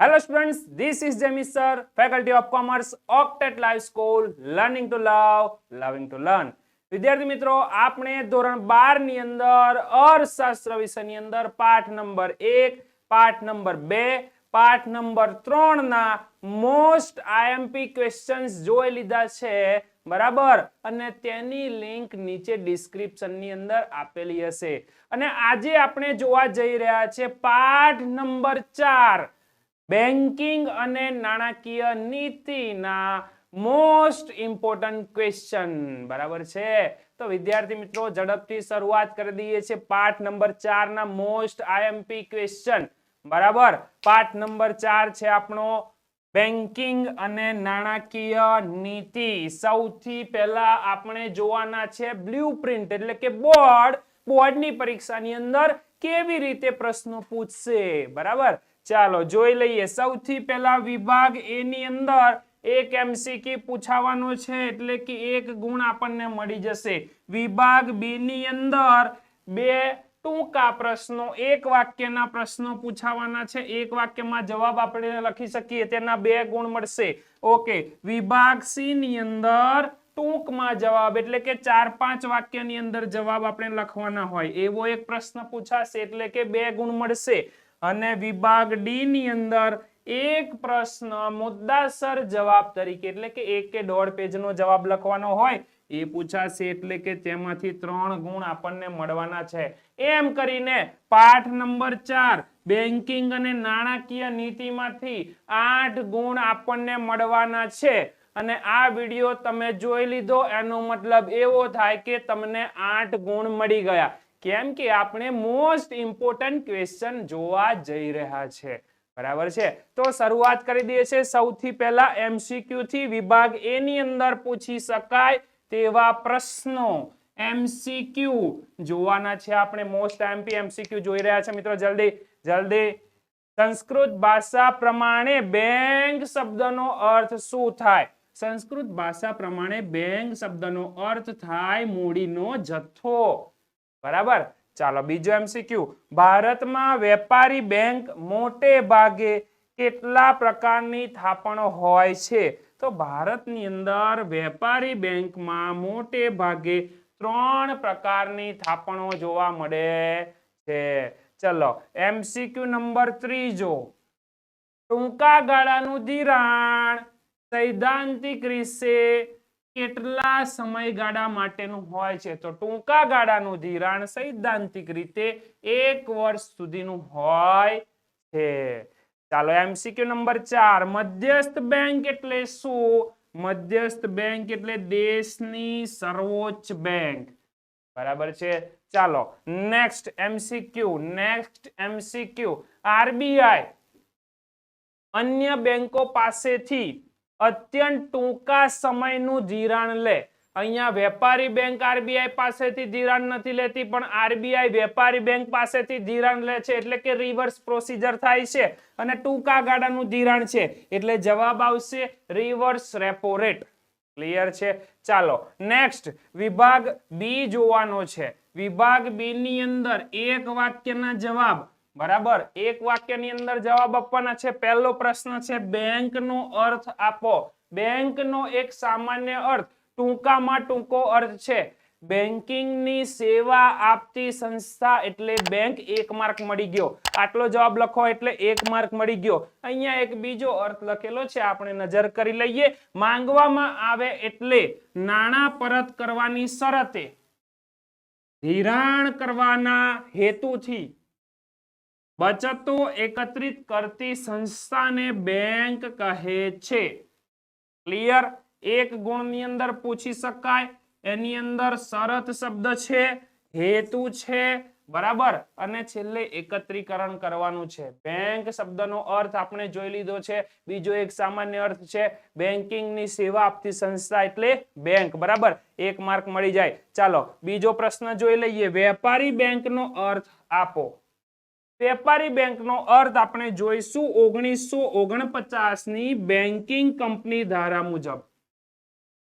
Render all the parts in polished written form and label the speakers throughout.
Speaker 1: Hello students, this is Jamie sir, Faculty of Commerce, Octet Live School, Learning to Love, Loving to Learn. વિદ્યાર્થી મિત્રો, આપણે ધોરણ 12 ની અંદર અર્થશાસ્ત્ર વિષયની અંદર પાઠ નંબર 1, પાઠ નંબર 2, પાઠ નંબર 3 ના મોસ્ટ આઈએમપી ક્વેશ્ચન્સ જોઈ લીધા છે, બરાબર? અને તેની લિંક નીચે ડિસ્ક્રિપ્શનની અંદર આપેલી હશે. અને આજે આપણે જોવા જઈ રહ્યા છે પાઠ નંબર 4, બેન્કિંગ અને નાણાકીય નીતિના મોસ્ટ ઇમ્પોર્ટન્ટ ક્વેશ્ચન, બરાબર છે? તો વિદ્યાર્થી મિત્રો, ઝડપથી શરૂઆત કરી દઈએ છે પાઠ નંબર 4 ના મોસ્ટ આઈએમપી ક્વેશ્ચન, બરાબર? પાઠ નંબર 4 છે આપણો બેન્કિંગ અને નાણાકીય નીતિ. સૌથી પહેલા આપણે જોવાના છે બ્લુપ્રિન્ટ એટલે કે બોર્ડની પરીક્ષાની અંદર કેવી રીતે પ્રશ્નો પૂછશે, બરાબર? ચાલો જોઈ લઈએ. સૌથી પહેલા વિભાગ એ ની અંદર એક એમસીક્યુ પૂછાવાનો છે, એટલે કે 1 ગુણ આપણને મળી જશે. વિભાગ બી ની અંદર 2 ટૂંકા પ્રશ્નો, 1 વાક્યના પ્રશ્નો પૂછાવાના છે. 1 વાક્યમાં જવાબ આપણે લખી શકીએ, તેના 2 ગુણ મળશે. ઓકે. વિભાગ સી ની અંદર ટૂંકમાં જવાબ એટલે કે 4-5 વાક્યની અંદર જવાબ આપણે લખવાના હોય, એવો એક પ્રશ્ન પૂછાશે, એટલે કે 2 ગુણ મળશે. અને વિભાગ ડી ની અંદર એક પ્રશ્ન મુદ્દાસર જવાબ તરીકે એટલે કે 1 કે 1.5 પેજનો જવાબ લખવાનો હોય, એ પૂછાશે, એટલે કે તેમાંથી 3 ગુણ આપણને મળવાના છે. એમ કરીને પાઠ નંબર 4 બેન્કિંગ અને નાણાકીય નીતિમાંથી 8 ગુણ આપણને મળવાના છે. અને આ વિડિયો તમે જોઈ લીધો, એનો મતલબ એવો થાય કે તમને 8 ગુણ મળી ગયા. કેમ કે આપણે મોસ્ટ ઇમ્પોર્ટન્ટ ક્વેશ્ચન જોવા જઈ રહ્યા છે, બરાબર છે? તો શરૂઆત કરી દઈએ છે સૌથી પહેલા એમસીક્યુ થી. વિભાગ એ ની અંદર પૂછી શકાય તેવા પ્રશ્નો એમસીક્યુ જોવાના છે આપણે. મોસ્ટ આઈએમપી એમસીક્યુ જોઈ રહ્યા છે મિત્રો, જલ્દી જલ્દી. સંસ્કૃત ભાષા પ્રમાણે બેંક શબ્દનો અર્થ શું થાય? સંસ્કૃત ભાષા પ્રમાણે બેંક શબ્દનો અર્થ થાય મૂડીનો જથ્થો, બરાબર? ચાલો બીજો એમસીક્યુ. ભારતમાં વેપારી બેંક મોટે ભાગે કેટલા પ્રકારની થાપણો હોય છે? તો ભારતની અંદર વેપારી બેંકમાં મોટે ભાગે 3 પ્રકારની થાપણો જોવા મળે છે. ચલો એમસીક્યુ નંબર 3 ટૂંકા ગાળાનું ધિરાણ સૈદ્ધાંતિક રીતે કેટલા સમયગાળા માટેનું હોય છે? તો ટૂંકા ગાળાનું ધિરાણ સૈદ્ધાંતિક રીતે 1 વર્ષ સુધીનું હોય છે. ચાલો એમસીક્યુ નંબર 4 મધ્યસ્થ બેંક એટલે શું? મધ્યસ્થ બેંક એટલે દેશની સર્વોચ્ચ બેંક, બરાબર છે? ચાલો નેક્સ્ટ એમસીક્યુ. આરબીઆઈ અન્ય બેંકો પાસેથી અત્યંત ટૂંકા સમયનું ધિરાણ લે. અહીંયા વેપારી બેંક આરબીઆઈ પાસેથી ધિરાણ નથી લેતી, પણ આરબીઆઈ વેપારી બેંક પાસેથી ધિરાણ લે છે, એટલે કે રિવર્સ પ્રોસીજર થાય છે. અને ટૂંકા ગાળાનું ધિરાણ છે, એટલે જવાબ આવશે રિવર્સ રેપો રેટ. ક્લિયર છે? ચાલો નેક્સ્ટ વિભાગ બી જોવાનો છે. વિભાગ બી ની અંદર 1 વાક્યના જવાબ, બરાબર? 1 વાક્યની અંદર જવાબ આપવાના છે. પહેલો પ્રશ્ન છે બેંકનો અર્થ આપો. બેંકનો એક સામાન્ય અર્થ, ટૂંકામાં ટૂંકો અર્થ છે બેન્કિંગની સેવા આપતી સંસ્થા, એટલે બેંક. 1 માર્ક મળી ગયો. આટલો જવાબ લખો એટલે 1 માર્ક મળી ગયો. અહીંયા એક બીજો અર્થ લખેલો છે, આપણે નજર કરી લઈએ. માંગવામાં આવે એટલે નાણાં પરત કરવાની શરતે ધિરાણ કરવાના હેતુથી બચતો એકત્રિત કરતી સંસ્થાને બેંક કહે છે. ક્લિયર? 1 ગુણની અંદર પૂછી શકાય. એની અંદર શરત શબ્દ છે, હેતુ છે, બરાબર? અને છેલ્લે એકત્રીકરણ કરવાનું છે. બેંક શબ્દનો અર્થ આપણે જોઈ લીધો છે. બીજો એક સામાન્ય અર્થ છે બેન્કિંગની સેવા આપતી સંસ્થા, એટલે બેંક, બરાબર? 1 માર્ક મળી જાય. ચાલો બીજો પ્રશ્ન જોઈ લઈએ. વેપારી બેંકનો અર્થ આપો. વેપારી બેંકનો અર્થ આપણે જોઈશું 1949 ની બેન્કિંગ કંપની ધારા મુજબ.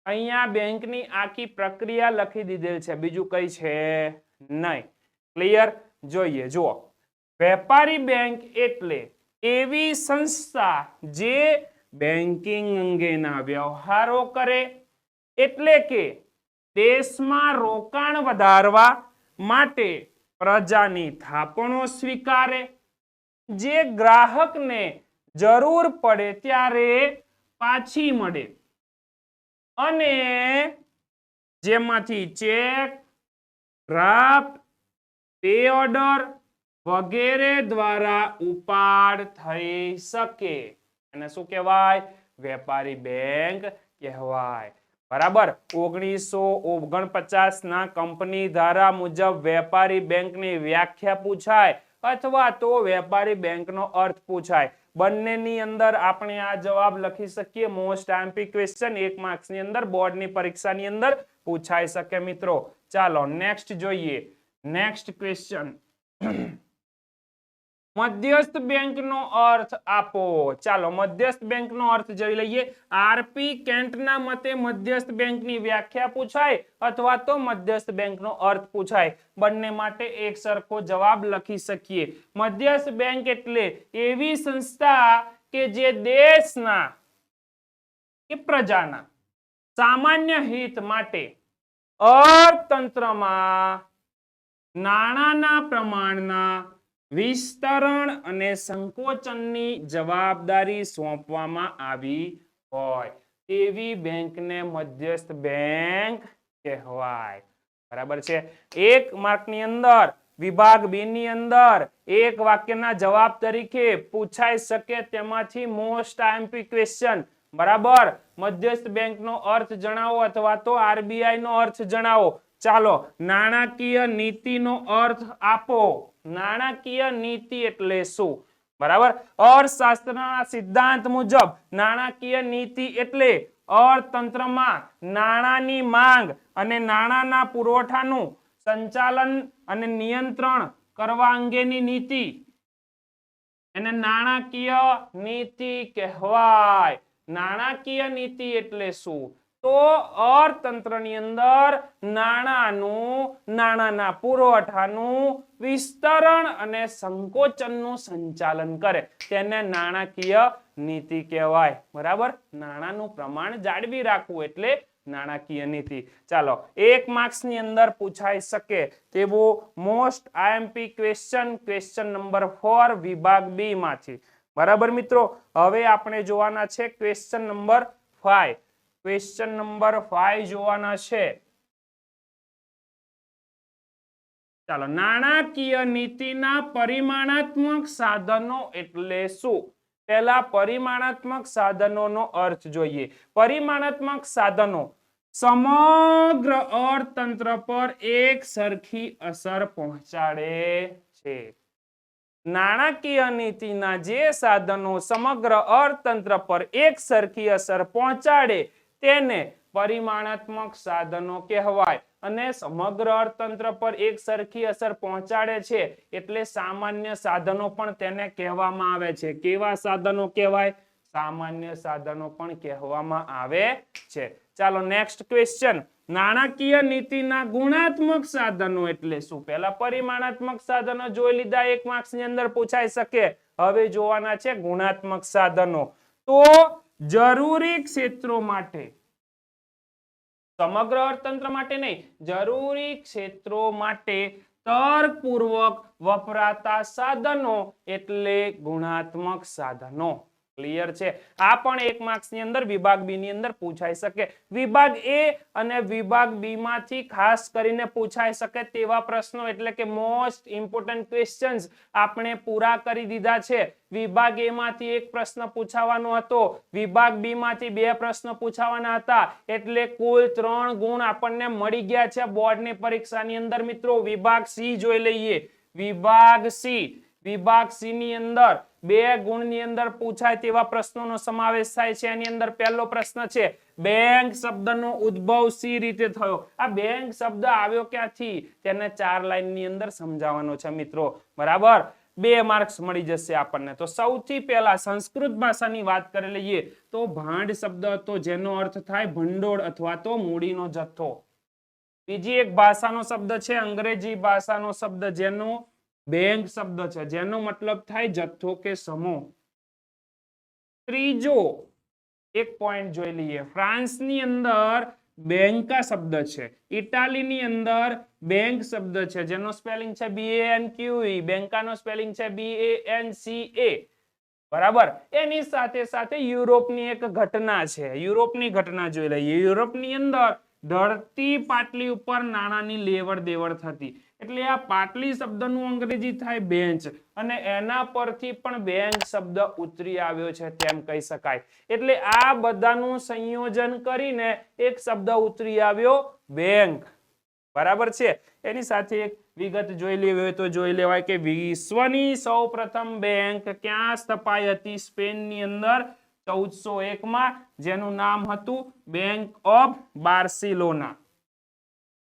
Speaker 1: અહીંયા બેંકની આખી પ્રક્રિયા લખી દીધેલ છે, બીજું કઈ છે નહીં. ક્લિયર? જોઈએ, જુઓ. વેપારી બેંક એટલે એવી સંસ્થા જે બેન્કિંગ અંગેના વ્યવહારો કરે, એટલે કે દેશમાં રોકાણ વધારવા માટે પ્રજાની થાપણો સ્વીકારે, જે ગ્રાહકને જરૂર પડે ત્યારે પાછી મળે અને જેમાંથી ચેક, ડ્રાફ્ટ, પે ઓર્ડર વગેરે દ્વારા ઉપાડ થઈ શકે. એને શું કહેવાય? વેપારી બેંક કહેવાય. બરાબર. 1949 ના કંપની ધારા મુજબ વેપારી બેંકની વ્યાખ્યા પૂછાય અથવા તો વેપારી બેંકનો અર્થ પૂછાય. બંનેની અંદર આપણે આ જવાબ લખી શકીએ. મોસ્ટ આઈએમપી ક્વેશ્ચન 1 માર્ક્સ ની અંદર બોર્ડની પરીક્ષાની અંદર પૂછાઈ શકે મિત્રો. ચાલો નેક્સ્ટ જોઈએ. Next question. મધ્યસ્થ બેંકનો અર્થ આપો. ચાલો મધ્યસ્થ બેંકનો અર્થ જોઈ લઈએ. આરપી કેન્ટના મતે મધ્યસ્થ બેંકની વ્યાખ્યા પૂછાય અથવા તો મધ્યસ્થ બેંકનો અર્થ પૂછાય. બંને માટે એક સરખો જવાબ લખી શકીએ. મધ્યસ્થ બેંક એટલે એવી સંસ્થા કે જે દેશના કે પ્રજાના સામાન્ય હિત માટે અર્થતંત્રમાં નાણાંના પ્રમાણના વિસ્તરણ અને સંકોચનની જવાબદારી સોંપવામાં આવી હોય તેવી બેંકને મધ્યસ્થ બેંક કહેવાય. બરાબર છે. 1 માર્કની અંદર વિભાગ બી ની અંદર એક વાક્યના જવાબ તરીકે પૂછાઈ શકે તેમાંથી મોસ્ટ આઈએમપી ક્વેશ્ચન. બરાબર. મધ્યસ્થ બેંકનો અર્થ જણાવો અથવા તો આરબીઆઈ નો અર્થ જણાવો. ચાલો નાણાકીય નીતિનો અર્થ આપો. નાણાકીય નીતિ એટલે શું? બરાબર. અર્થશાસ્ત્રના સિદ્ધાંત મુજબ નાણાકીય નીતિ એટલે અર્થતંત્રમાં નાણાંની માંગ અને નાણાંના પુરવઠાનું સંચાલન અને નિયંત્રણ કરવા અંગેની નીતિ. એને નાણાકીય નીતિ કહેવાય. નાણાકીય નીતિ એટલે શું? તો અર્થતંત્રની અંદર નાણાંના પુરવઠાનું વિસ્તરણ અને સંકોચનનું સંચાલન કરે તેને નાણાકીય નીતિ કહેવાય. બરાબર. નાણાંનું પ્રમાણ જાળવી રાખવું એટલે નાણાકીય નીતિ. ચાલો 1 માર્ક્સ ની અંદર પૂછાઈ શકે તેવું most IMP question question number 4 વિભાગ બી માંથી. બરાબર મિત્રો. હવે આપણે જોવાના છે ક્વેશ્ચન નંબર 5. ક્વેશ્ચન નંબર 5 જોવાના છે. ચાલો નાણાકીય નીતિના પરિમાણાત્મક સાધનો એટલે શું? પહેલા પરિમાણાત્મક સાધનોનો અર્થ જોઈએ. પરિમાણાત્મક સાધનો સમગ્ર અર્થતંત્ર પર એક સરખી અસર પહોંચાડે છે. નાણાકીય નીતિના જે સાધનો સમગ્ર અર્થતંત્ર પર એક સરખી અસર પહોંચાડે તેને પરિમાણાત્મક સાધનો કહેવાય. અને સમગ્ર અર્થતંત્ર પર એક સરખી અસર પહોંચાડે છે એટલે સામાન્ય સાધનો પણ તેને કહેવામાં આવે છે. કેવા સાધનો કહેવાય? સામાન્ય સાધનો પણ કહેવામાં આવે છે. ચાલો નેક્સ્ટ ક્વેશ્ચન. નાણાકીય નીતિના ગુણાત્મક સાધનો એટલે શું? પહેલા પરિમાણાત્મક સાધનો જોઈ લીધા. 1 માર્ક્સ ની અંદર પૂછાઈ શકે. હવે જોવાના છે ગુણાત્મક સાધનો. તો જરૂરી ક્ષેત્રો માટે, સમગ્ર અર્થતંત્ર માટે નહીં, જરૂરી ક્ષેત્રો માટે તર્કપૂર્વક વપરાતા સાધનો એટલે ગુણાત્મક સાધનો. ક્લિયર છે? આ પણ 1 માર્ક્સ ની અંદર વિભાગ બી ની અંદર પૂછાઈ શકે. વિભાગ એ અને વિભાગ બી માંથી ખાસ કરીને પૂછાઈ શકે તેવા પ્રશ્નો એટલે કે મોસ્ટ ઇમ્પોર્ટન્ટ ક્વેશ્ચન્સ આપણે પૂરા કરી દીધા છે. વિભાગ એ માંથી એક પ્રશ્ન પૂછવાનો હતો, વિભાગ બી માંથી 2 પ્રશ્નો પૂછવાના હતા એટલે કુલ 3 ગુણ આપણને મળી ગયા છે બોર્ડની પરીક્ષાની અંદર. મિત્રો વિભાગ સી જોઈ લઈએ. વિભાગ સી ની અંદર 2 ગુણની અંદર પૂછાય તેવા પ્રશ્નોનો સમાવેશ થાય છે. એની અંદર પહેલો પ્રશ્ન છે બેંક શબ્દનો ઉદ્ભવ સી રીતે થયો? આ બેંક શબ્દ આવ્યો ક્યાંથી તેને 4 લાઈનની અંદર સમજાવવાનો છે મિત્રો. બરાબર. 2 માર્ક્સ મળી જશે આપણને. તો સૌથી પહેલા સંસ્કૃત ભાષાની વાત કરી લઈએ તો ભાંડ શબ્દ હતો જેનો અર્થ થાય ભંડોળ અથવા તો મૂડીનો જથ્થો. બીજી એક ભાષાનો શબ્દ છે અંગ્રેજી ભાષાનો શબ્દ જેનો બેંક શબ્દ છે જેનો મતલબ થાય જથ્થો કે સમૂહ. ત્રીજો એક પોઈન્ટ જોઈ લઈએ. ફ્રાન્સની અંદર બેંકા શબ્દ છે, ઇટાલીની અંદર બેંક શબ્દ છે જેનો સ્પેલિંગ છે BANQUE, બેંકાનો સ્પેલિંગ છે BANCA. બરાબર. એની સાથે સાથે યુરોપની એક ઘટના છે, યુરોપની ઘટના જોઈ લઈએ. યુરોપની અંદર ધરતી પાટલી ઉપર નાણાંની લેવડ દેવડ થતી, એટલે આ પાટલી શબ્દનું અંગ્રેજી થાય બેન્ચ, અને એના પરથી પણ બેંક શબ્દ ઉતરી આવ્યો છે તેમ કહી શકાય. એટલે આ બધાનું સંયોજન કરીને એક શબ્દ ઉતરી આવ્યો બેંક. બરાબર છે. એની સાથે એક વિગત જોઈ લેવી હોય તો જોઈ લેવાય કે વિશ્વની સૌપ્રથમ બેંક ક્યાં સ્થપાઈ હતી? સ્પેનની અંદર 1401 માં, જેનું નામ હતું બેંક ઓફ બાર્સિલોના.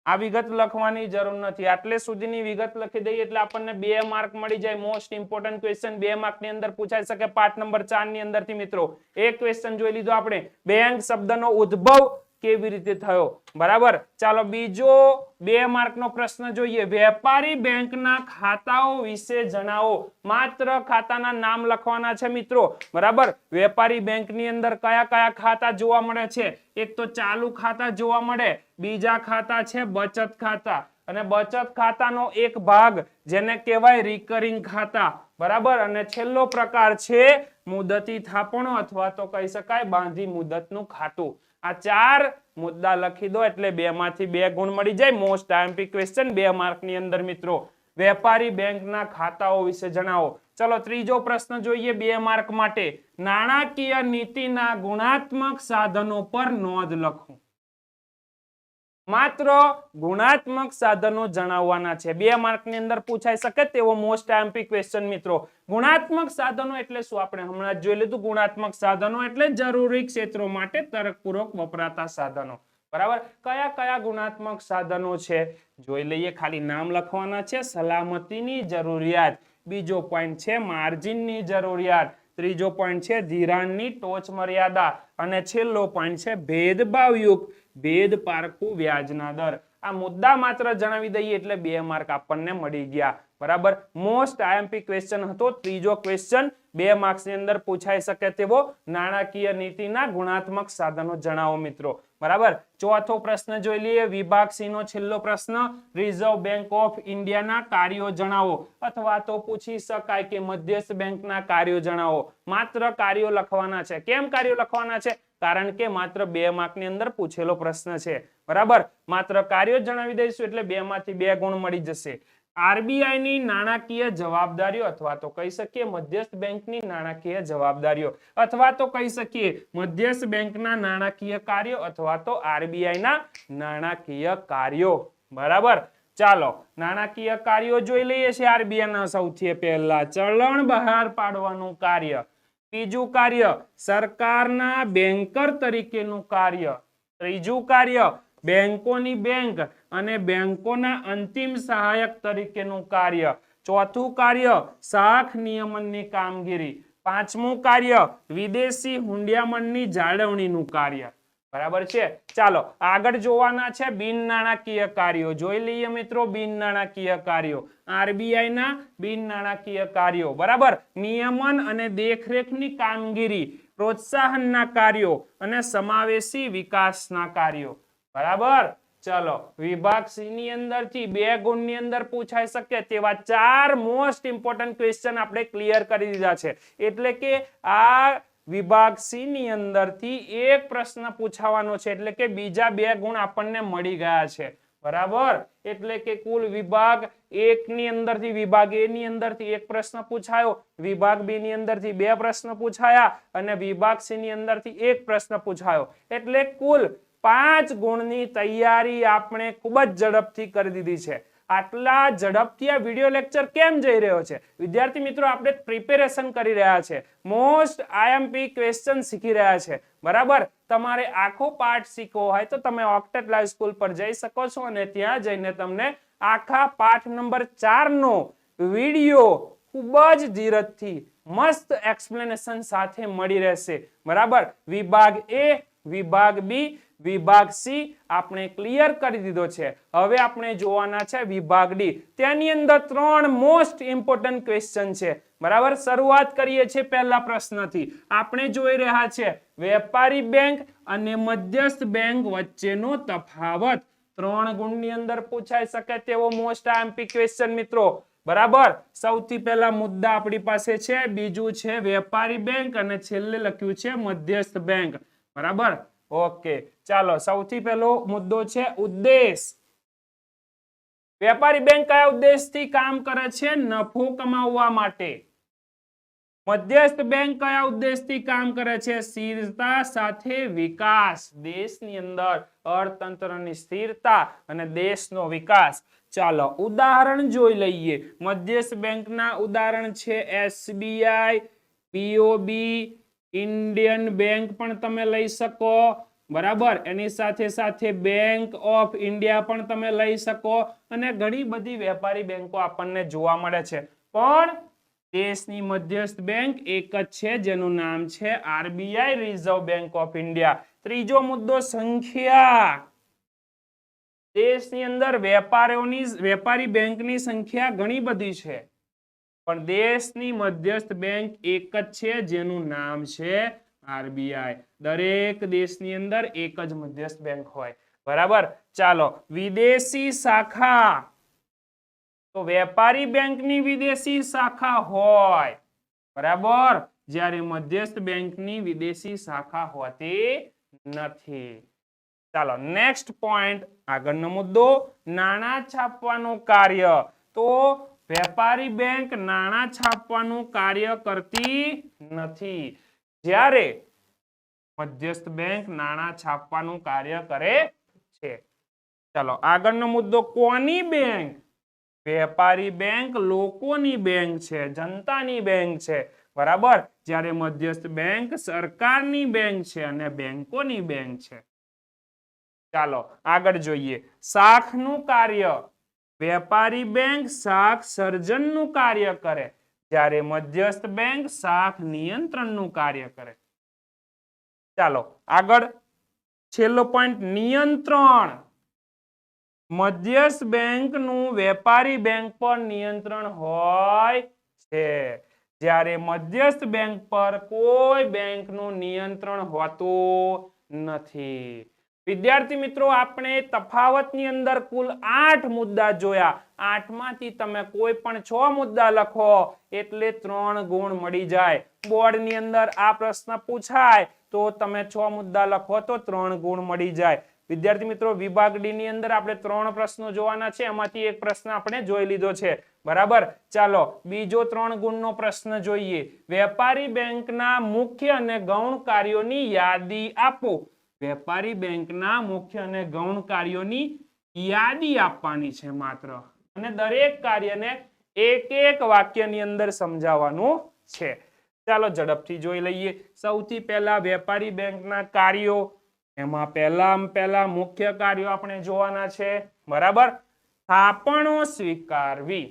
Speaker 1: આ વિગત લખવાની જરૂર નથી, આટલે સુધીની વિગત લખી દઈએ એટલે આપણને 2 માર્ક મળી જાય. મોસ્ટ ઇમ્પોર્ટન્ટ ક્વેશ્ચન 2 માર્ક ની અંદર પૂછાઈ શકે. પાઠ નંબર 4 ની અંદરથી મિત્રો એક ક્વેશ્ચન જોઈ લીધો આપણે, બેંક શબ્દનો ઉદ્ભવ કેવી રીતે થયો. બરાબર. ચાલો બીજો 2 માર્કનો પ્રશ્ન જોઈએ. વેપારી બેંકના ખાતાઓ વિશે જણાવો. માત્ર ખાતાના નામ લખવાના છે મિત્રો. બરાબર. વેપારી બેંકની અંદર કયા કયા ખાતા જોવા મળે છે? એક તો ચાલુ ખાતા જોવા મળે, બીજા ખાતા છે બચત ખાતા, અને બચત ખાતાનો એક ભાગ જેને કહેવાય રિકરિંગ ખાતા. બરાબર. અને છેલ્લો પ્રકાર છે મુદતી થાપણો અથવા તો કહી શકાય બાંધી મુદતનું ખાતું. આ 4 મુદ્દા લખી દો એટલે 2 માંથી 2 ગુણ મળી જાય. મોસ્ટ આઈએમપી ક્વેશ્ચન 2 માર્ક ની અંદર મિત્રો. વેપારી બેંકના ખાતાઓ વિશે જણાવો. ચલો ત્રીજો પ્રશ્ન જોઈએ 2 માર્ક માટે. નાણાકીય નીતિના ગુણાત્મક સાધનો પર નોંધ લખો. માત્ર ગુણાત્મક સાધનો જણાવવાના છે. 2 માર્ક ની અંદર પૂછાઈ શકે તેવો મોસ્ટ આઈએમપી ક્વેશ્ચન મિત્રો. ગુણાત્મક સાધનો એટલે શું? આપણે હમણાં જ જોઈ લીધું. ગુણાત્મક સાધનો એટલે જરૂરી ક્ષેત્રો માટે તર્કપૂર્વક વપરાતા સાધનો. બરાબર. કયા કયા ગુણાત્મક સાધનો છે જોઈ લઈએ. ખાલી નામ લખવાના છે. સલામતીની જરૂરિયાત, બીજો પોઈન્ટ છે માર્જિનની જરૂરિયાત, ત્રીજો પોઈન્ટ છે ધિરાણની ટોચ મર્યાદા, અને છેલ્લો પોઈન્ટ છે ભેદભાવયુક્ત ભેદ પારખું વ્યાજના દર. આ મુદ્દા માત્ર જણાવી દઈએ એટલે 2 માર્ક આપણને મળી ગયા. બરાબર. મોસ્ટ આઈએમપી ક્વેશ્ચન હતો. ત્રીજો ક્વેશ્ચન 2 માર્ક્સ ની અંદર પૂછાઈ શકે તેવો નાણાકીય નીતિના ગુણાત્મક સાધનો જણાવો મિત્રો. બરાબર. ચોથો પ્રશ્ન જોઈ લઈએ. વિભાગ સી નો છેલ્લો પ્રશ્ન. રિઝર્વ બેંક ઓફ ઇન્ડિયાના કાર્યો જણાવો, અથવા તો પૂછી શકાય કે મધ્યસ્થ બેંકના કાર્યો જણાવો. માત્ર કાર્યો લખવાના છે. કેમ કાર્યો લખવાના છે? કારણ કે માત્ર 2 માર્ક ની અંદર પૂછેલો પ્રશ્ન છે. બરાબર. માત્ર કાર્યો જણાવી દઈશું એટલે 2 માંથી 2 ગુણ મળી જશે. આરબીઆઈ ની નાણાકીય જવાબદારીઓ અથવા તો કહી શકીએ મધ્યસ્થ બેંકની નાણાકીય જવાબદારીઓ, અથવા તો કહી શકીએ મધ્યસ્થ બેંકના નાણાકીય કાર્યો, અથવા તો આરબીઆઈ ના નાણાકીય કાર્યો. બરાબર. ચાલો નાણાકીય કાર્યો જોઈ લઈએ છીએ. આરબીઆઈ ના સૌથી પહેલા ચલણ બહાર પાડવાનું કાર્ય, બીજું કાર્ય સરકારના બેંકર તરીકેનું કાર્ય, ત્રીજું કાર્ય બેંકોની બેંક અને બેંકોના અંતિમ સહાયક તરીકેનું કાર્ય, ચોથું કાર્ય શાખ નિયમનની કામગીરી, પાંચમું કાર્ય વિદેશી હુંડિયામણની જાળવણીનું કાર્ય. બરાબર છે. ચાલો આગળ જોવાના છે બિન નાણાકીય કાર્યો. જોઈ લઈએ મિત્રો બિન નાણાકીય કાર્યો. આરબીઆઈ ના બિન નાણાકીય કાર્યો. બરાબર. નિયમન અને દેખરેખની કામગીરી, પ્રોત્સાહનના કાર્યો અને સમાવેશી વિકાસના કાર્યો. બરાબર. ચલો વિભાગ સી ની અંદરથી 2 ગુણ ની અંદર પૂછાઈ શકે તેવા 4 મોસ્ટ ઇમ્પોર્ટન્ટ ક્વેશ્ચન આપણે ક્લિયર કરી દીધા છે. એટલે કે આ વિભાગ સી ની અંદરથી એક પ્રશ્ન પૂછવાનો છે, એટલે કે બીજા 2 ગુણ આપણને મળી ગયા છે. બરાબર. એટલે કે કુલ વિભાગ 1 ની અંદરથી વિભાગ એ ની અંદરથી એક પ્રશ્ન પૂછાયો, વિભાગ બી ની અંદરથી 2 પ્રશ્ન પૂછાયા, અને વિભાગ સી ની અંદરથી એક પ્રશ્ન પૂછાયો. એટલે કુલ 5 ગુણની તૈયારી આપણે ખૂબ જ ઝડપથી કરી દીધી છે. આટલા ઝડપથી આ વિડિયો લેક્ચર કેમ જઈ રહ્યો છે? વિદ્યાર્થી મિત્રો આપણે પ્રિપેરેશન કરી રહ્યા છે, મોસ્ટ આઈએમપી ક્વેશ્ચન શીખી રહ્યા છે. બરાબર. તમારે આખો પાઠ શીખવો હોય તો તમે ઓક્ટેટ લાઈવ સ્કૂલ પર જઈ શકો છો, અને ત્યાં જઈને તમને આખા પાઠ નંબર 4 નો વિડિયો ખૂબ જ ધીરજથી મસ્ત એક્સપ્લેનેશન સાથે મળી રહેશે. બરાબર. વિભાગ એ, વિભાગ બી, વિભાગ સી આપણે ક્લિયર કરી દીધો છે. હવે આપણે જોવાના છે વિભાગ ડી. તેની અંદર 3 મોસ્ટ ઇમ્પોર્ટન્ટ ક્વેશ્ચન છે. બરાબર, શરૂઆત કરીએ છીએ પહેલા પ્રશ્નથી. આપણે જોઈ રહ્યા છે વેપારી બેંક અને મધ્યસ્થ બેંક વચ્ચેનો તફાવત. 3 ગુણની અંદર પૂછાઈ શકે તેવો મોસ્ટ આઈએમપી ક્વેશ્ચન મિત્રો. બરાબર, સૌથી પહેલા મુદ્દા આપણી પાસે છે, બીજું છે વેપારી બેંક અને છેલ્લે લખ્યું છે મધ્યસ્થ બેંક. બરાબર, ઓકે. ચાલો, સૌથી પહેલો મુદ્દો છે ઉદ્દેશ. વેપારી બેંક કયા ઉદ્દેશથી કામ કરે છે? નફો કમાવવા માટે. મધ્યસ્થ બેંક કયા ઉદ્દેશથી કામ કરે છે? સ્થિરતા સાથે વિકાસ. દેશની અંદર અર્થતંત્રની સ્થિરતા અને દેશનો વિકાસ. ચાલો ઉદાહરણ જોઈ લઈએ. મધ્યસ્થ બેંકના ઉદાહરણ છે એસબીઆઈ, પીઓબી, ઇન્ડિયન બેંક પણ તમે લઈ શકો. બરાબર, એની સાથે સાથે બેંક ઓફ ઇન્ડિયા પણ તમે લઈ શકો અને ઘણી બધી વેપારી બેંકો આપણને જોવા મળે છે. પણ દેશની મધ્યસ્થ બેંક એક જ છે જેનું નામ છે RBI, reserve bank of India. ત્રીજો મુદ્દો સંખ્યા. દેશની અંદર વેપારી બેંકની સંખ્યા ઘણી બધી છે પણ દેશની મધ્યસ્થ બેંક એક જ છે જેનું નામ છે આરબીઆઈ. દરેક દેશની અંદર એક જ મધ્યસ્થ બેંક હોય. બરાબર, ચાલો વિદેશી શાખા. તો વેપારી બેંકની વિદેશી શાખા હોય. બરાબર, જ્યારે મધ્યસ્થ બેંકની વિદેશી શાખા હોતી નથી. ચાલો નેક્સ્ટ પોઈન્ટ, આગળનો મુદ્દો નાણાં છાપવાનું કાર્ય. તો વેપારી બેંક નાણાં છાપવાનું કાર્ય કરતી નથી, જ્યારે મધ્યસ્થ બેંક નાણાં છાપવાનું કાર્ય કરે છે. ચાલો આગળનો મુદ્દો કોની બેંક? વેપારી બેંક લોકોની બેંક છે, જનતાની બેંક છે. બરાબર, જ્યારે મધ્યસ્થ બેંક સરકારની બેંક છે અને બેંકોની બેંક છે. ચાલો આગળ જોઈએ. શાખનું કાર્ય. વેપારી બેંક શાખ સર્જનનું કાર્ય કરે, જ્યારે મધ્યસ્થ બેંક શાખ નિયંત્રણનું કાર્ય કરે. ચાલો આગળ છેલ્લો પોઈન્ટ, નિયંત્રણ. મધ્યસ્થ બેંકનું વેપારી બેંક પર નિયંત્રણ હોય છે, જ્યારે મધ્યસ્થ બેંક પર કોઈ બેંકનું નિયંત્રણ હોતું નથી. વિદ્યાર્થી મિત્રો, આપણે તફાવતની અંદર કુલ 8 મુદ્દા જોયા. 8 માંથી તમે કોઈ પણ 6 મુદ્દા લખો એટલે 3 ગુણ મળી જાય. બોર્ડની અંદર આ પ્રશ્ન પૂછાય તો તમે 6 મુદ્દા લખો તો 3 ગુણ મળી જાય. વિદ્યાર્થી મિત્રો, વિભાગ ડી ની અંદર આપણે 3 પ્રશ્નો જોવાના છે, એમાંથી એક પ્રશ્ન આપણે જોઈ લીધો છે. બરાબર, ચાલો બીજો 3 ગુણનો પ્રશ્ન જોઈએ. વેપારી બેંકના મુખ્ય અને ગૌણ કાર્યોની યાદી આપો. વેપારી બેંકના મુખ્ય અને ગૌણ કાર્યોની યાદી આપવાની છે માત્ર, અને દરેક કાર્યને એક એક વાક્યની અંદર સમજાવવાનું છે. ચાલો ઝડપથી જોઈ લઈએ. સૌથી પહેલા વેપારી બેંકના કાર્યો. એમાં પહેલા મુખ્ય કાર્યો આપણે જોવાના છે. બરાબર, થાપણો સ્વીકારવી.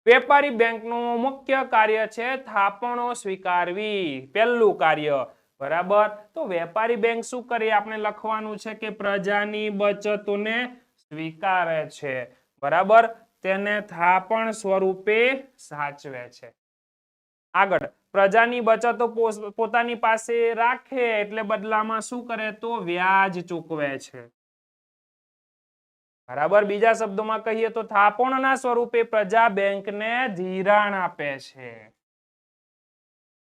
Speaker 1: વેપારી બેંકનું મુખ્ય કાર્ય છે થાપણો સ્વીકારવી, પહેલું કાર્ય. બરાબર, તો વેપારી બેંક શું કરે? આપણે લખવાનું છે કે પ્રજાની બચતોને સ્વીકારે છે. બરાબર, તેને થાપણ સ્વરૂપે સાચવે છે. આગળ, પ્રજાની બચતો પોતાની પાસે રાખે એટલે બદલામાં શું કરે? તો વ્યાજ ચૂકવે છે. બરાબર, બીજા શબ્દોમાં કહીએ તો થાપણના સ્વરૂપે પ્રજા બેંકને ધિરાણ આપે છે.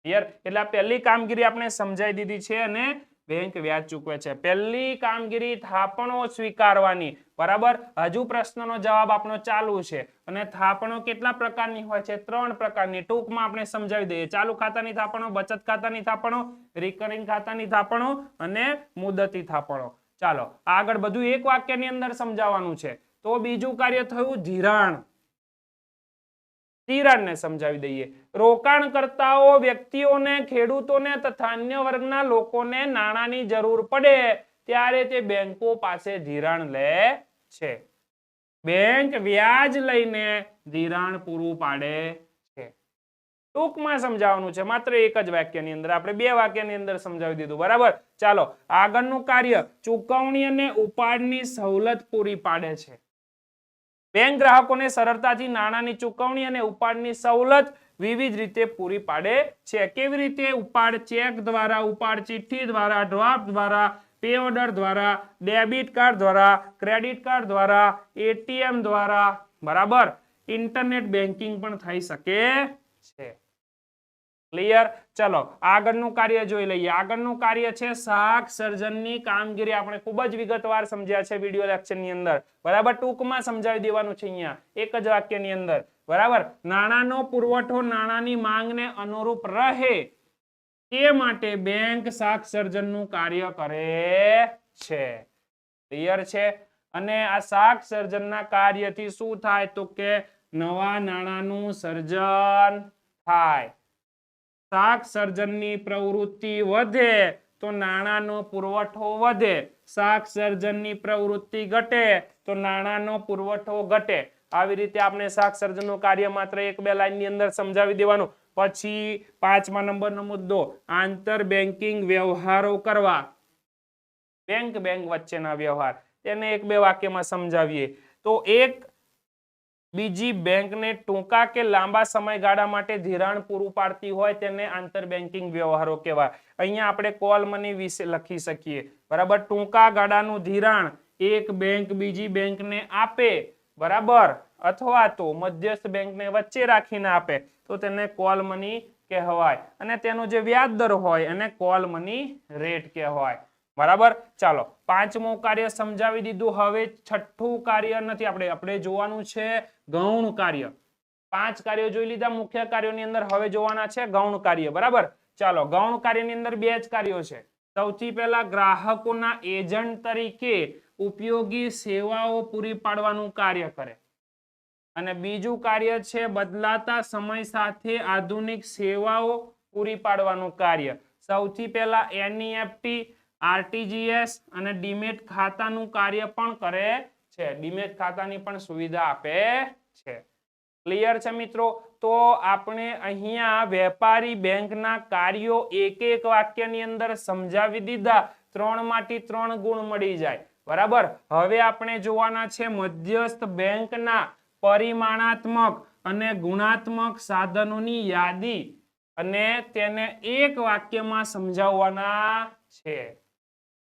Speaker 1: ક્લિયર? એટલે પહેલી કામગીરી આપણે સમજાઈ દીધી છે અને બેંક વ્યાજ ચૂકવે છે. પહેલી કામગીરી થાપણો સ્વીકારવાની. બરાબર, હજુ પ્રશ્નનો જવાબ આપણો ચાલુ છે. અને થાપણો કેટલા પ્રકારની હોય છે? 3 પ્રકારની. ટૂંકમાં આપણે સમજાવી દઈએ. ચાલુ ખાતાની થાપણો, બચત ખાતાની થાપણો, રિકરિંગ ખાતાની થાપણો અને મુદતી થાપણો. ચાલો આગળ બધું એક વાક્યની અંદર સમજાવવાનું છે. તો બીજું કાર્ય થયું ધિરાણ. ધિરાણને સમજાવી દઈએ. રોકાણકર્તાઓ વ્યક્તિઓને, ખેડૂતોને તથા અન્ય વર્ગના લોકોને નાણાંની જરૂર પડે ત્યારે તે બેંકો પાસે ધિરાણ લે છે. બેંક વ્યાજ લઈને ધિરાણ પૂરું પાડે છે. ટૂંકમાં સમજાવવાનું છે, માત્ર એક જ વાક્યની અંદર. આપણે બે વાક્યની અંદર સમજાવી દીધું. બરાબર. ચાલો, આગળનું કાર્ય ચૂકવણી અને ઉપાડની સવલત પૂરી પાડે છે. બેંક ગ્રાહકોને સરળતાથી નાણાંની ચૂકવણી અને ઉપાડની સવલત વિવિધ રીતે પૂરી પાડે છે. કેવી રીતે? ઉપાડ ચેક દ્વારા, ઉપાડ ચિઠ્ઠી દ્વારા, ડ્રાફ્ટ દ્વારા, પે ઓર્ડર દ્વારા, ડેબિટ કાર્ડ દ્વારા, ક્રેડિટ કાર્ડ દ્વારા, એટીએમ દ્વારા. બરાબર. ઇન્ટરનેટ બેન્કિંગ પણ થઈ શકે છે. ક્લિયર? ચલો આગળનું કાર્ય જોઈ લઈએ. આગળનું કાર્ય છે શાક સર્જનની કામગીરી. આપણે ખૂબ જ વિગતવાર સમજ્યા છે વિડિયો લેક્ચરની અંદર. બરાબર. ટૂંકમાં સમજાવી દેવાનું છે અહીંયા એક જ વાક્યની અંદર. બરાબર. નાણાંનો પુરવઠો નાણાંની માંગને અનુરૂપ રહે તે માટે બેંક શાક સર્જનનું કાર્ય કરે છે. ક્લિયર છે? અને આ શાક સર્જનના કાર્યથી શું થાય? તો કે નવા નાણાંનું સર્જન થાય. શાક સર્જનની પ્રવૃત્તિ વધે તો નાણાંનો પુરવઠો વધે. શાક સર્જનની પ્રવૃત્તિ ઘટે તો નાણાંનો પુરવઠો ઘટે. આવી રીતે આપણે શાક સર્જનનું કાર્ય માત્ર એક બે લાઈનની અંદર સમજાવી દેવાનું. પછી 5મા નંબરનો મુદ્દો આંતર બેન્કિંગ વ્યવહારો કરવા. બેંક વચ્ચેના વ્યવહાર તેને એક બે વાક્યમાં સમજાવીએ તો એક બીજી બેંકને ટૂંકા કે લાંબા સમયગાળા માટે ધિરાણ પૂરું પાડતી હોય તેને આંતર બેન્કિંગ વ્યવહારો કહેવાય. અહીંયા આપણે કોલ મની વિશે લખી શકીએ. બરાબર. ટૂંકા ગાળાનું ધિરાણ એક બેંક બીજી બેંકને આપે. બરાબર. અથવા તો મધ્યસ્થ બેંકને વચ્ચે રાખીને આપે તો તેને કોલ મની કહેવાય. અને તેનો જે વ્યાજ દર હોય એને કોલ મની રેટ કહેવાય. બરાબર. ચાલો 5મું કાર્ય સમજાવી દીધું. હવે 6થું કાર્ય નથી. આપણે જોવાનું છે ગૌણ કાર્ય. 5 કાર્યો જોઈ લીધા મુખ્ય કાર્યોની અંદર. હવે જોવાના છે ગૌણ કાર્ય. બરાબર. ચાલો ગૌણ કાર્યની અંદર 2 જ કાર્યો છે. સૌથી પહેલા ગ્રાહકોના એજન્ટ તરીકે ઉપયોગી સેવાઓ પૂરી પાડવાનું કાર્ય કરે. અને બીજું કાર્ય છે બદલાતા સમય સાથે આધુનિક સેવાઓ પૂરી પાડવાનું કાર્ય. સૌથી પહેલા એનઈએફટી, આરટીજીએસ અને ડીમેટ ખાતાનું કાર્ય પણ કરે છે. ડીમેટ ખાતાની પણ સુવિધા આપે છે. ક્લિયર છે મિત્રો? તો આપણે અહીંયા વેપારી બેંકના કાર્યો એક એક વાક્યની અંદર સમજાવી દીધા. 3 માંથી 3 ગુણ મળી જાય. બરાબર. હવે આપણે જોવાના છે મધ્યસ્થ બેંકના પરિમાણાત્મક અને ગુણાત્મક સાધનોની યાદી અને તેને એક વાક્યમાં સમજાવવાના છે.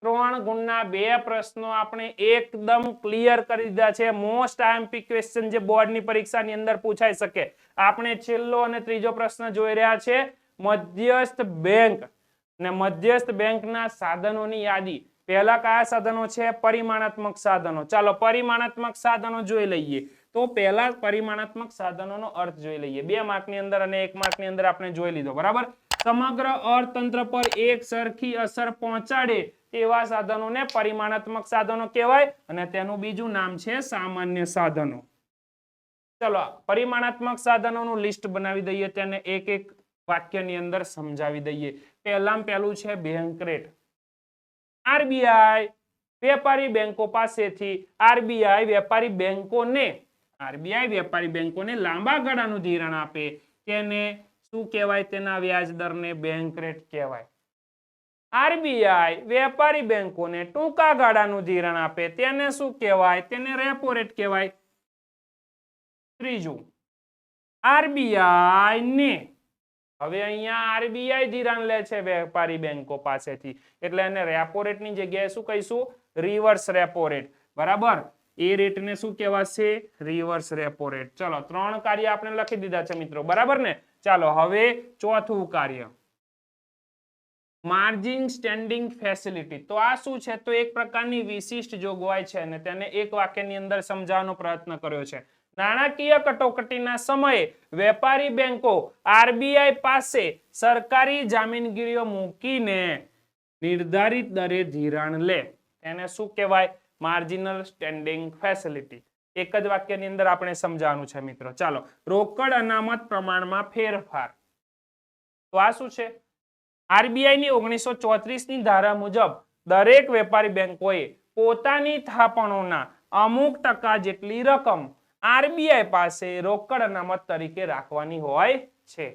Speaker 1: 3 ગુણના 2 પ્રશ્નો આપણે એકદમ ક્લિયર કરી દીધા છે. મોસ્ટ આઈએમપી ક્વેશ્ચન જે બોર્ડની પરીક્ષાની અંદર પૂછાઈ શકે. આપણે છેલ્લો અને ત્રીજો પ્રશ્ન જોઈ રહ્યા છે મધ્યસ્થ બેંક અને મધ્યસ્થ બેંકના સાધનોની યાદી. પહેલા કયા સાધનો છે? પરિમાણાત્મક સાધનો. ચાલો પરિમાણાત્મક સાધનો જોઈ લઈએ. તો પહેલા પરિમાણાત્મક સાધનોનો અર્થ જોઈ લઈએ. 2 માર્કની અંદર અને 1 માર્કની અંદર આપણે જોઈ લીધો. બરાબર. સમગ્ર અર્થતંત્ર પર એક સરખી અસર પહોંચાડે તેવા સાધનોને પરિમાણાત્મક સાધનો કહેવાય અને તેનું બીજું નામ છે સામાન્ય સાધનો. ચલો પરિમાણાત્મક સાધનોનું લિસ્ટ બનાવી દઈએ. તેને એક એક વાક્યની અંદર સમજાવી દઈએ. પહેલું છે બેંક રેટ. આરબીઆઈ વેપારી બેંકો પાસેથી આરબીઆઈ વેપારી બેંકોને લાંબા ગાળાનું ધિરાણ આપે તેને શું કહેવાય? તેના વ્યાજ દરને બેંક રેટ કહેવાય. આરબીઆઈ વેપારી બેંકોને ટૂંકા ગાળાનું ધિરાણ આપે તેને શું કહેવાય? તેને રેપો રેટ કહેવાય. ત્રીજું આરબીઆઈ ને હવે અહીંયા આરબીઆઈ ધિરાણ લે છે વેપારી બેંકો પાસેથી એટલે એને રેપો રેટની જગ્યાએ શું કહીશું? Reverse repo rate. બરાબર. એ રેટને શું કહેવાશે? Reverse repo rate. ચલો 3 કાર્ય આપણે લખી દીધા છે મિત્રો. બરાબર ને? ચાલો હવે 4થું કાર્ય માર્જિન સ્ટેન્ડિંગ ફેસિલિટી. તો આ શું છે? તો એક પ્રકારની વિશિષ્ટ જોગવાઈ છે અને તેને એક વાક્યની અંદર સમજાવવાનો પ્રયત્ન કર્યો છે. નાણાકીય કટોકટીના સમયે વેપારી બેંકો આરબીઆઈ પાસે સરકારી જામીનગીરીઓ મૂકીને નિર્ધારિત દરે ધિરાણ લે તેને શું કહેવાય? Marginal standing facility. એક જ વાક્યની અંદર આપણે સમજાવવાનું છે મિત્રો. ચાલો રોકડ અનામત પ્રમાણમાં ફેરફાર. તો આ શું છે? આરબીઆઈ ની 1934 ની ધારા મુજબ દરેક વેપારી બેંકોએ પોતાની થાપણોના અમુક ટકા જેટલી રકમ આરબીઆઈ પાસે રોકડ અનામત તરીકે રાખવાની હોય છે.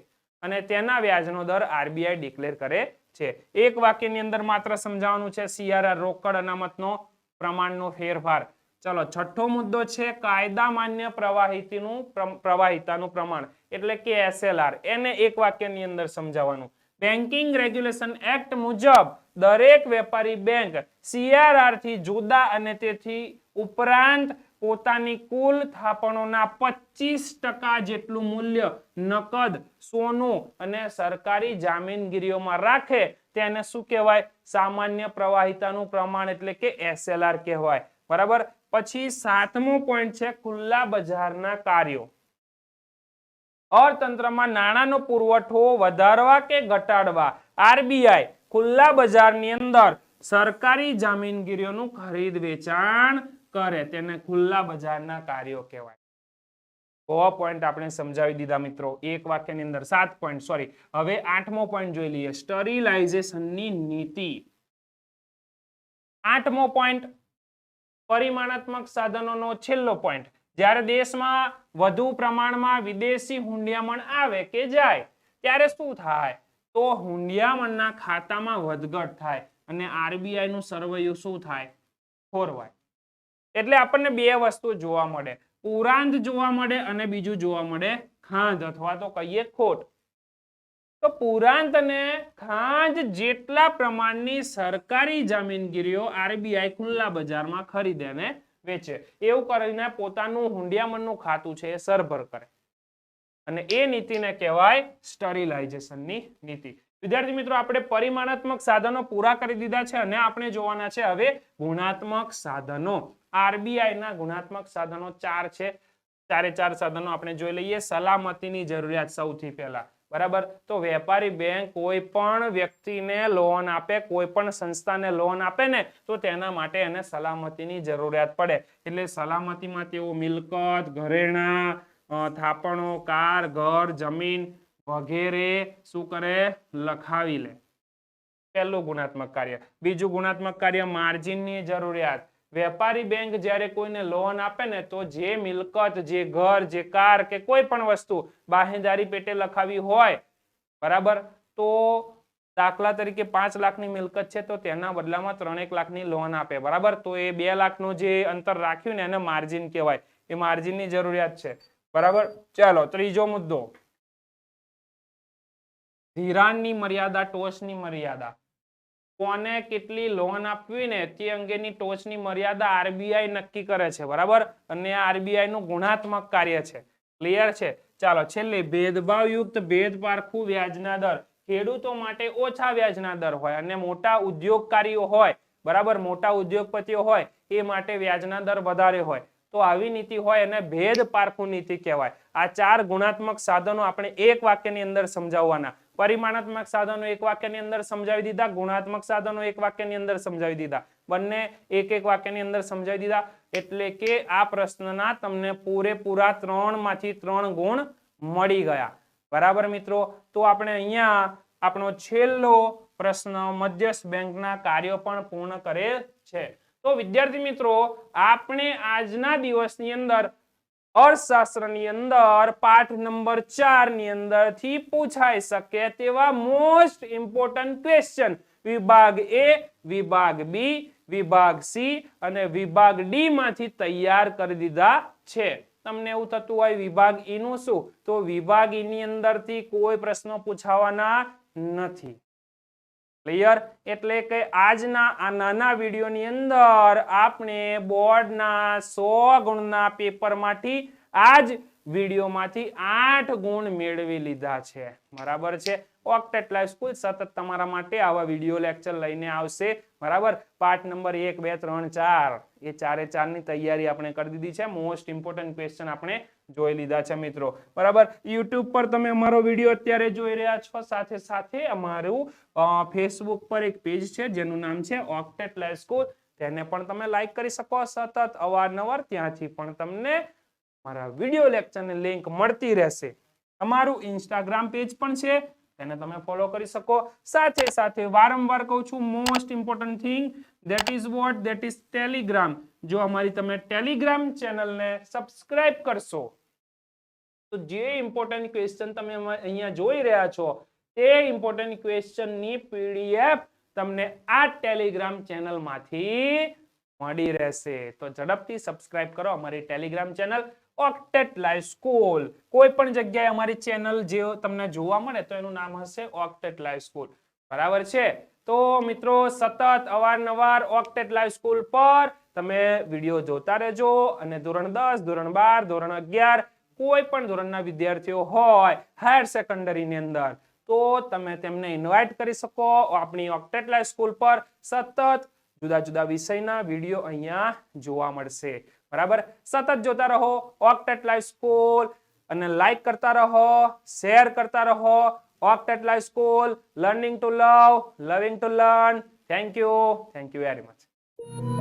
Speaker 1: અને તેના વ્યાજનો દર આરબીઆઈ ડિક્લેર કરે છે. એક વાક્યની અંદર માત્ર સમજાવવાનું છે સીઆરઆર રોકડ અનામતનો પ્રમાણનો ફેરફાર. ચલો છઠ્ઠો મુદ્દો છે કાયદા માન્ય પ્રવાહિતાનું પ્રમાણ એટલે કે એસએલઆર. એને એક વાક્યની અંદર સમજાવવાનું. બેન્કિંગ રેગ્યુલેશન એક્ટ મુજબ દરેક વેપારી બેંક સીઆરઆર થી જુદા અને તેથી ઉપરાંત પોતાની કુલ થાપણોના 25% જેટલું મૂલ્ય નકદ, સોનું અને સરકારી જામીનગીરીઓમાં રાખે તેને શું કહેવાય? સામાન્ય પ્રવાહિતાનું પ્રમાણ એટલે કે એસએલઆર કહેવાય. બરાબર. પછી 7મો પોઈન્ટ છે ખુલ્લા બજારના કાર્યો. અર્થતંત્રમાં નાણાંનો પુરવઠો વધારવા કે ઘટાડવા આરબીઆઈ ખુલ્લા બજારની અંદર સરકારી જામીનગીરીઓનું ખરીદ વેચાણ કરે તેને ખુલ્લા બજારના કાર્યો કહેવાય. 6 પોઈન્ટ આપણે સમજાવી દીધા મિત્રો એક વાક્યની અંદર. 7 પોઈન્ટ સોરી. હવે 8મો પોઈન્ટ જોઈ લઈએ સ્ટરીલાઇઝેશનની નીતિ. 8મો પોઈન્ટ પરિમાણાત્મક સાધનોનો છેલ્લો પોઈન્ટ. જ્યારે દેશમાં વધુ પ્રમાણમાં વિદેશી હુંડિયામણ આવે કે જાય ત્યારે શું થાય? તો હુંડિયામણના ખાતામાં વધઘટ થાય અને આરબીઆઈ નું સરવૈયું શું થાય? ખોરવાય. એટલે આપણને બે વસ્તુ જોવા મળે, પુરાંત જોવા મળે અને બીજું જોવા મળે ખાંજ અથવા તો કહીએ ખોટ. તો પુરાંત અને ખાંજ જેટલા પ્રમાણની સરકારી જામીનગીરીઓ આરબીઆઈ ખુલ્લા બજારમાં ખરીદે અને વેચે એવું કરીને પોતાનું હુંડિયામણનું ખાતું છે એ સરભર કરે અને એ નીતિને કહેવાય સ્ટરીલાઇઝેશનની નીતિ. વિદ્યાર્થી મિત્રો આપણે પરિમાણાત્મક સાધનો પૂરા કરી દીધા છે અને આપણે જોવાના છે હવે ગુણાત્મક સાધનો. આરબીઆઈ ના ગુણાત્મક સાધનો 4 છે. 4 સાધનો આપણે જોઈ લઈએ. સલામતીની જરૂરિયાત સૌથી પહેલા. બરાબર. તો વેપારી બેંક કોઈ પણ વ્યક્તિને લોન આપે, કોઈ પણ સંસ્થાને લોન આપે ને તો તેના માટે એને સલામતીની જરૂરિયાત પડે. એટલે સલામતીમાં તેઓ મિલકત, ઘરેણા, થાપણો, કાર, ઘર, જમીન વગેરે શું કરે? લખાવી લે. પહેલું ગુણાત્મક કાર્ય. બીજું ગુણાત્મક કાર્ય માર્જિનની જરૂરિયાત. વેપારી બેંક જ્યારે કોઈને લોન આપે ને તો જે મિલકત, જે ઘર, જે કાર કે કોઈ પણ વસ્તુ બાહેંધારી પેટે લખાવી હોય, બરાબર, તો દાખલા તરીકે 5 લાખની મિલકત છે તો તેના બદલામાં 3 લાખની લોન આપે. બરાબર. તો એ 2 લાખનું જે અંતર રાખ્યું ને એને માર્જિન કહેવાય. એ માર્જિનની જરૂરિયાત છે. બરાબર. ચાલો ત્રીજો મુદ્દો ધિરાણની મર્યાદા, ટોચની મર્યાદા. કોને કેટલી લોન આપવી ને તે અંગેની ટોચની મર્યાદા આરબીઆઈ નક્કી કરે છે. બરાબર. અને આ આરબીઆઈ નું ગુણાત્મક કાર્ય છે. ક્લિયર છે? ચાલો છેલ્લે ભેદભાવયુક્ત ભેદપારખું વ્યાજના દર. ખેડૂતો માટે ઓછા વ્યાજના દર હોય અને મોટા ઉદ્યોગકારીઓ હોય, બરાબર, મોટા ઉદ્યોગપતિઓ હોય એ માટે વ્યાજના દર વધારે હોય. તો આવી નીતિ હોય અને ભેદપારખું નીતિ કહેવાય. આ 4 ગુણાત્મક સાધનો આપણે એક વાક્યની અંદર સમજાવવાના. પરિમાણાત્મક સાધનો એક વાક્યની અંદર સમજાવી દીધા, ગુણાત્મક સાધનો એક વાક્યની અંદર સમજાવી દીધા. બંને એક વાક્યની અંદર સમજાવી દીધા. એટલે કે આ પ્રશ્નના તમને પૂરેપૂરા 3 માંથી 3 ગુણ મળી ગયા. બરાબર મિત્રો. તો આપણે અહીંયા આપણો છેલ્લો પ્રશ્ન મધ્યસ્થ બેંકના કાર્યો પણ પૂર્ણ કરેલ છે. તો વિદ્યાર્થી મિત્રો આપણે આજના દિવસની અંદર અર્થશાસ્ત્રની અંદર પાઠ નંબર 4 ની અંદર થી પૂછાઈ શકે તેવા મોસ્ટ ઇમ્પોર્ટન્ટ ક્વેશ્ચન વિભાગ A, વિભાગ B, વિભાગ C અને વિભાગ D માંથી તૈયાર કરી દીધા છે. તમને એવું થતું હોય વિભાગ E નું શું? તો વિભાગ E ની અંદરથી કોઈ પ્રશ્નો પૂછાવાના નથી. ક્લિયર? એટલે કે આજના આ નાના વિડીયોની અંદર આપણે બોર્ડના 100 ગુણના પેપરમાંથી આજ વિડીયોમાંથી 8 ગુણ મેળવી લીધા છે. બરાબર છે. ઓક્ટેટ લાઈવ સ્કૂલ સતત તમારા માટે આવા વિડીયો લેક્ચર લઈને આવશે. બરાબર. પાઠ નંબર 1, 2, 3, 4 એ 4 ની તૈયારી આપણે કરી દીધી છે. મોસ્ટ ઇમ્પોર્ટન્ટ ક્વેશ્ચન આપણે જોઈ લીધા છે મિત્રો. બરાબર. YouTube પર તમે અમારો વિડીયો અત્યારે જોઈ રહ્યા છો. સાથે સાથે અમારું ફેસબુક પર એક પેજ છે જેનું નામ છે ઓક્ટેટ લાઈવ સ્કૂલ. તેને પણ તમે લાઈક કરી શકો. સતત અવારનવાર ત્યાંથી પણ તમને મારા વિડીયો લેક્ચરની લિંક મળતી રહેશે. અમારું ઇન્સ્ટાગ્રામ પેજ પણ છે, તેને તમે ફોલો કરી શકો. સાથે સાથે વારંવાર કહું છું most important thing that is what that is Telegram. જો અમારી તમે ટેલિગ્રામ ચેનલને સબસ્ક્રાઇબ કરશો તો જે ઇમ્પોર્ટન્ટ ક્વેશ્ચન તમે અહીંયા જોઈ રહ્યા છો તે ઇમ્પોર્ટન્ટ ક્વેશ્ચનની પીડીએફ તમને આ ટેલિગ્રામ ચેનલમાંથી મળી રહેશે. તો ઝડપથી સબસ્ક્રાઇબ કરો અમારી ટેલિગ્રામ ચેનલ ઓક્ટેટ લાઈવ સ્કૂલ. કોઈ પણ જગ્યાએ અમારી ચેનલ જે તમને જોવા મળે તો એનું નામ હશે ઓક્ટેટ લાઈવ સ્કૂલ. બરાબર છે. તો મિત્રો સતત અવારનવાર ઓક્ટેટ લાઈવ સ્કૂલ પર તમે વિડીયો જોતા રહેજો અને ધોરણ 10, ધોરણ 12, ધોરણ 11 કોઈ પણ ધોરણના વિદ્યાર્થીઓ હોય હાયર સેકન્ડરીની અંદર તો તમે તેમને ઇન્વાઇટ કરી શકો આપણી ઓક્ટેટ લાઈવ સ્કૂલ પર. સતત જુદા જુદા વિષયના વિડીયો અહીંયા જોવા મળશે. બરાબર. સતત જોતા રહો ઓક્ટેટ લાઈવ સ્કૂલ અને લાઈક કરતા રહો, શેર કરતા રહો. Octet Live School, learning to love, loving to learn. Thank you very much.